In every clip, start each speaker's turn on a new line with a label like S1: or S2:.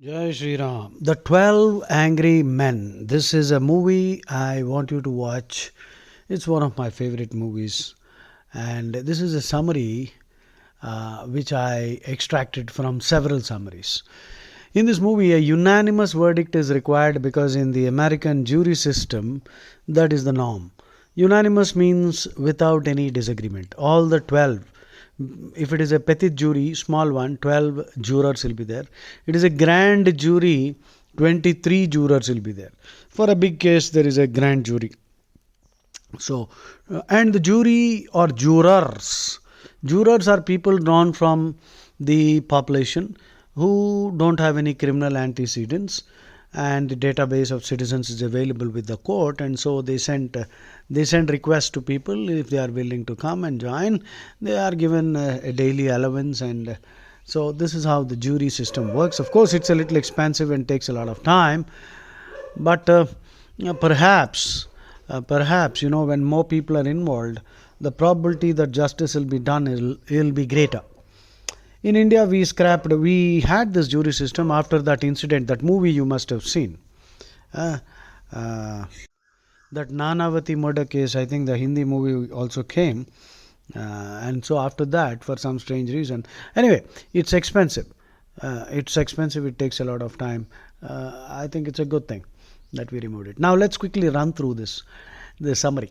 S1: Jai Shri Ram. The 12 Angry Men. This is a movie I want you to watch. It's one of my favorite movies. And this is a summary which I extracted from several summaries. In this movie, a unanimous verdict is required because in the American jury system, that is the norm. Unanimous means without any disagreement. All the 12, if it is a petit jury, small one, 12 jurors will be there. It is a grand jury, 23 jurors will be there. For a big case, there is a grand jury. So, and the jury or jurors are people drawn from the population who don't have any criminal antecedents, and the database of citizens is available with the court, and so they send requests to people. If they are willing to come and join, they are given a daily allowance. And so this is how the jury system works. Of course, it's a little expensive and takes a lot of time, but perhaps when more people are involved, the probability that justice will be done will be greater. In India, we had this jury system after that incident, that movie you must have seen. Uh, uh, that Nanavati murder case, I think the Hindi movie also came. And so after that, for some strange reason, anyway, it's expensive. It takes a lot of time. I think it's a good thing that we removed it. Now let's quickly run through the summary.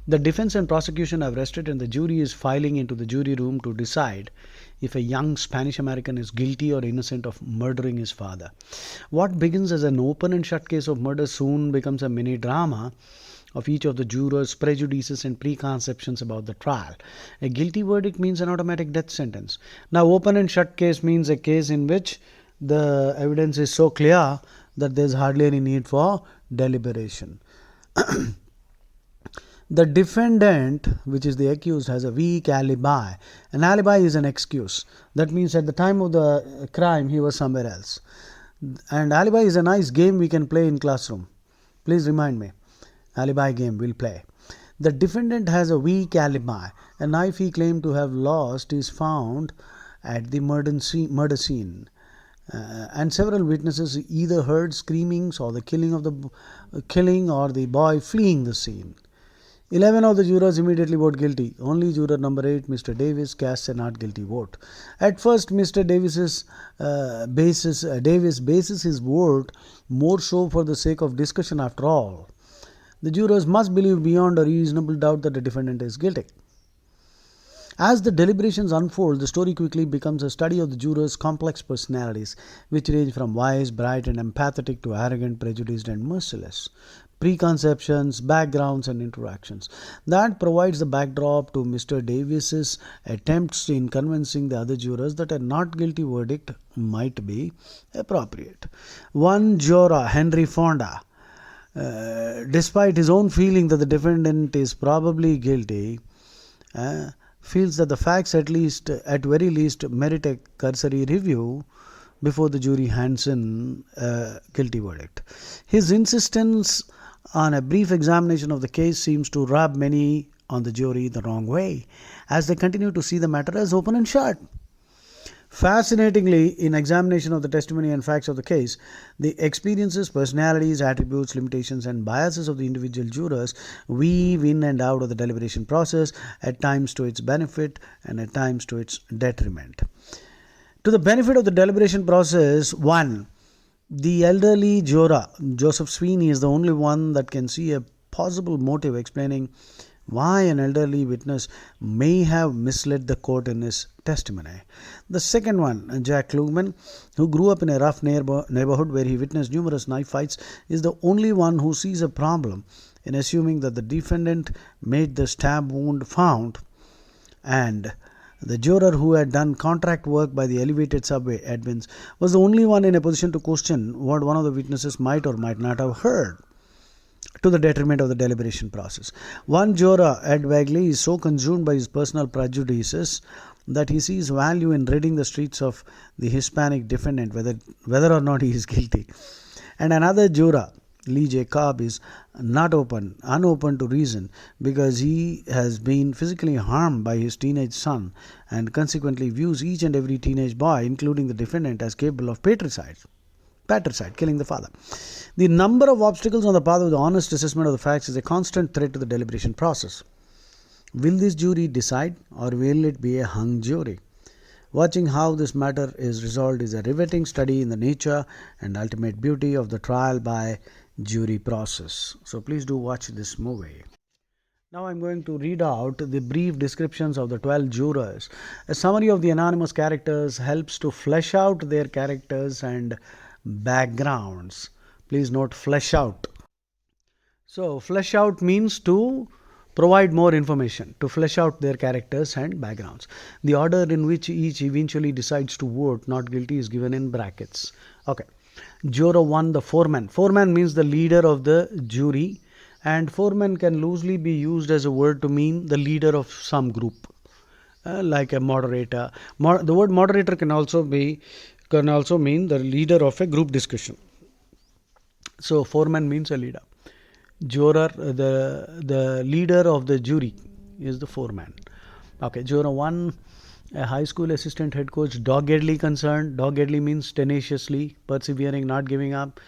S1: The defense and prosecution have rested, and the jury is filing into the jury room to decide if a young Spanish American is guilty or innocent of murdering his father. What begins as an open and shut case of murder soon becomes a mini drama of each of the jurors' prejudices and preconceptions about the trial. A guilty verdict means an automatic death sentence. Now, open and shut case means a case in which the evidence is so clear that there's hardly any need for deliberation. The defendant, which is the accused, has a weak alibi. An alibi is an excuse. That means at the time of the crime, he was somewhere else. And alibi is a nice game we can play in classroom. Please remind me. Alibi game we'll play. The defendant has a weak alibi. A knife he claimed to have lost is found at the murder scene. And several witnesses either heard screamings or the killing or the boy fleeing the scene. 11 of the jurors immediately vote guilty. Only juror number 8, Mr. Davis, casts a not guilty vote. At first, Mr. Davis bases his vote more so for the sake of discussion. After all, the jurors must believe beyond a reasonable doubt that the defendant is guilty. As the deliberations unfold, the story quickly becomes a study of the jurors' complex personalities, which range from wise, bright, and empathetic to arrogant, prejudiced, and merciless. Preconceptions, backgrounds, and interactions. That provides the backdrop to Mr. Davis's attempts in convincing the other jurors that a not guilty verdict might be appropriate. One juror, Henry Fonda, despite his own feeling that the defendant is probably guilty, feels that the facts at very least merit a cursory review before the jury hands in a guilty verdict. His insistence on a brief examination of the case seems to rub many on the jury the wrong way, as they continue to see the matter as open and shut. Fascinatingly, in examination of the testimony and facts of the case, the experiences, personalities, attributes, limitations, and biases of the individual jurors weave in and out of the deliberation process, at times to its benefit and at times to its detriment. To the benefit of the deliberation process, 1. The elderly juror, Joseph Sweeney, is the only one that can see a possible motive explaining why an elderly witness may have misled the court in his testimony. The second one, Jack Klugman, who grew up in a rough neighborhood where he witnessed numerous knife fights, is the only one who sees a problem in assuming that the defendant made the stab wound found. And the juror who had done contract work by the elevated subway, Edmonds, was the only one in a position to question what one of the witnesses might or might not have heard, to the detriment of the deliberation process. One juror, Ed Wagley, is so consumed by his personal prejudices that he sees value in ridding the streets of the Hispanic defendant, whether or not he is guilty. And another juror, Lee J. Cobb, is unopen to reason because he has been physically harmed by his teenage son and consequently views each and every teenage boy, including the defendant, as capable of patricide. patricide, killing the father. The number of obstacles on the path of the honest assessment of the facts is a constant threat to the deliberation process. Will this jury decide, or will it be a hung jury? Watching how this matter is resolved is a riveting study in the nature and ultimate beauty of the trial by jury process. So please do watch this movie. Now I'm going to read out the brief descriptions of the 12 jurors. A summary of the anonymous characters helps to flesh out their characters and backgrounds. Please note flesh out. So flesh out means to provide more information, to flesh out their characters and backgrounds. The order in which each eventually decides to vote not guilty is given in brackets. Okay. Juror 1, the foreman. Foreman means the leader of the jury, and foreman can loosely be used as a word to mean the leader of some group, like a moderator. The word moderator can also mean the leader of a group discussion. So foreman means a leader. Juror, the leader of the jury is the foreman. Okay, juror 1, a high school assistant head coach, doggedly concerned. Doggedly means tenaciously, persevering, not giving up.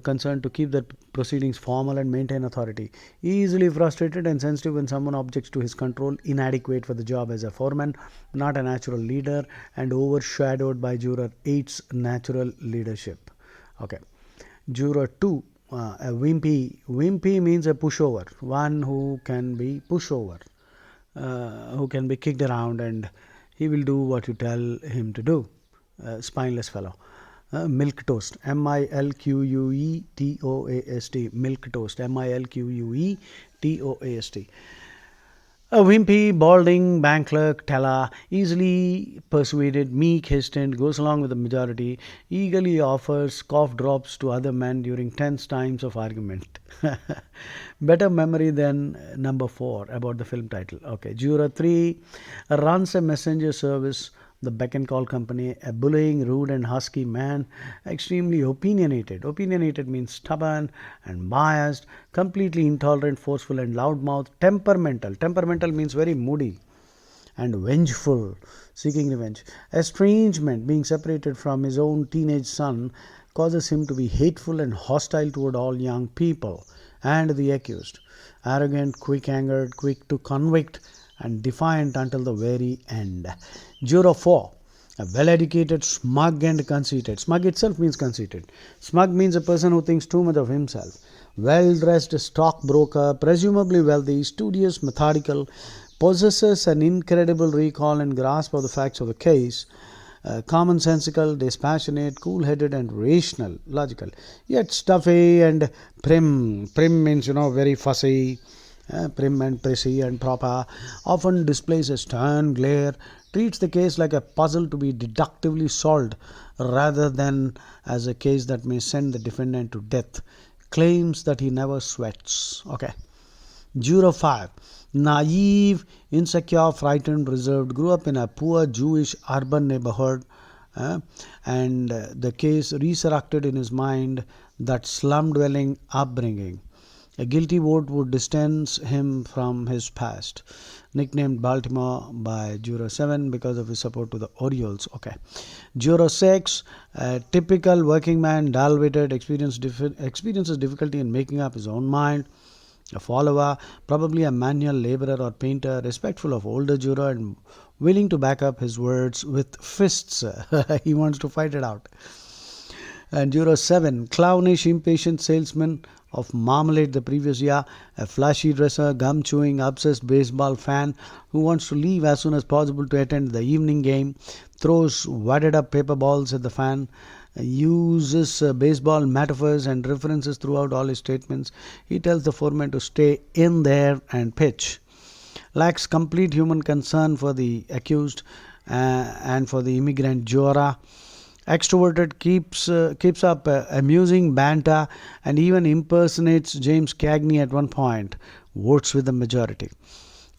S1: Concerned to keep the proceedings formal and maintain authority. Easily frustrated and sensitive when someone objects to his control. Inadequate for the job as a foreman. Not a natural leader and overshadowed by juror 8's natural leadership. Okay. Juror 2, a wimpy. Wimpy means a pushover, one who can be pushover, who can be kicked around, and he will do what you tell him to do. Spineless fellow. Milk toast. Milquetoast. Milk toast. Milquetoast. A wimpy, balding bank clerk, teller, easily persuaded, meek, hesitant, goes along with the majority, eagerly offers cough drops to other men during tense times of argument. Better memory than number 4 about the film title. Okay, juror 3 runs a messenger service, the beck and call company, a bullying, rude and husky man, extremely opinionated. Opinionated means stubborn and biased, completely intolerant, forceful and loudmouth, temperamental. Temperamental means very moody and vengeful, seeking revenge. Estrangement, being separated from his own teenage son, causes him to be hateful and hostile toward all young people and the accused. Arrogant, quick-angered, quick to convict, and defiant until the very end. Juror 4, a well-educated, smug and conceited. Smug itself means conceited. Smug means a person who thinks too much of himself. Well-dressed stockbroker, presumably wealthy, studious, methodical, possesses an incredible recall and grasp of the facts of the case. Commonsensical, dispassionate, cool-headed and rational, logical, yet stuffy and prim. Prim means, very fussy. Prim and prissy and proper, often displays a stern glare, treats the case like a puzzle to be deductively solved rather than as a case that may send the defendant to death, claims that he never sweats. Okay. Juror 5, naive, insecure, frightened, reserved, grew up in a poor Jewish urban neighborhood, and the case resurrected in his mind that slum-dwelling upbringing. A guilty vote would distance him from his past. Nicknamed Baltimore by Juror 7 because of his support to the Orioles. Okay. Juror 6, a typical working man, dull-witted, experiences difficulty in making up his own mind. A follower, probably a manual laborer or painter, respectful of older juror and willing to back up his words with fists. He wants to fight it out. And juror 7, clownish, impatient salesman of marmalade the previous year, a flashy dresser, gum-chewing, obsessed baseball fan who wants to leave as soon as possible to attend the evening game, throws wadded-up paper balls at the fan, uses baseball metaphors and references throughout all his statements. He tells the foreman to stay in there and pitch. Lacks complete human concern for the accused and for the immigrant juror. Extroverted, keeps up amusing banter and even impersonates James Cagney at one point. Votes with the majority.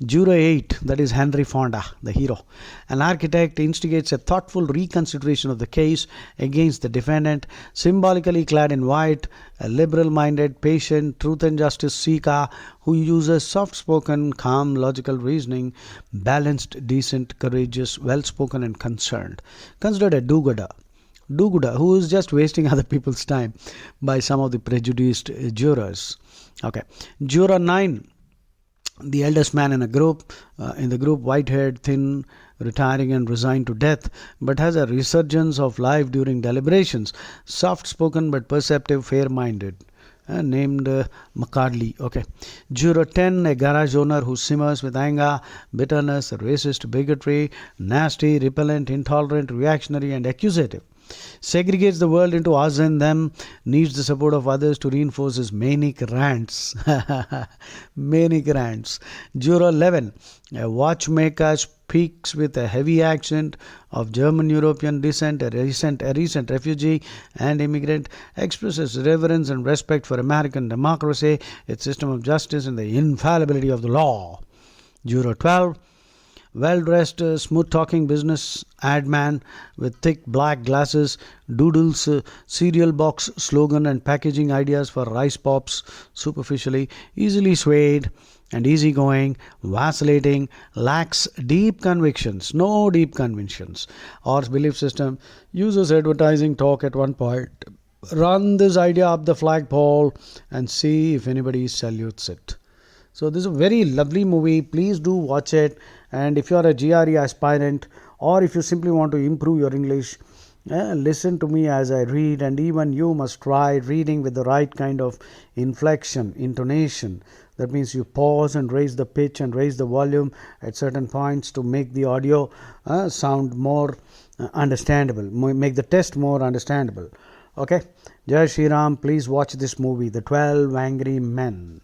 S1: Juror 8, that is Henry Fonda, the hero. An architect instigates a thoughtful reconsideration of the case against the defendant, symbolically clad in white, a liberal-minded, patient, truth and justice seeker who uses soft-spoken, calm, logical reasoning, balanced, decent, courageous, well-spoken and concerned. Considered a do-gooder. do-gooder who is just wasting other people's time by some of the prejudiced jurors. Okay, juror 9, the eldest man in the group, white-haired, thin, retiring and resigned to death, but has a resurgence of life during deliberations. Soft-spoken but perceptive, fair-minded. Named McCardley. Okay. Juror 10, a garage owner who simmers with anger, bitterness, racist, bigotry, nasty, repellent, intolerant, reactionary, and accusative. Segregates the world into us and them, needs the support of others to reinforce his manic rants. Manic rants. Juror 11, a watchmaker speaks with a heavy accent of German European descent, a recent refugee and immigrant, expresses reverence and respect for American democracy, its system of justice, and the infallibility of the law. Juror 12, well-dressed, smooth-talking business ad man with thick black glasses, doodles cereal box slogan and packaging ideas for rice pops superficially, easily swayed and easygoing, vacillating, lacks deep convictions, no deep convictions or belief system, uses advertising talk at one point. Run this idea up the flagpole and see if anybody salutes it. So this is a very lovely movie. Please do watch it. And if you are a GRE aspirant or if you simply want to improve your English, listen to me as I read, and even you must try reading with the right kind of inflection, intonation. That means you pause and raise the pitch and raise the volume at certain points to make the audio sound more understandable, make the test more understandable. Okay, Jai Shri Ram, please watch this movie, The 12 Angry Men.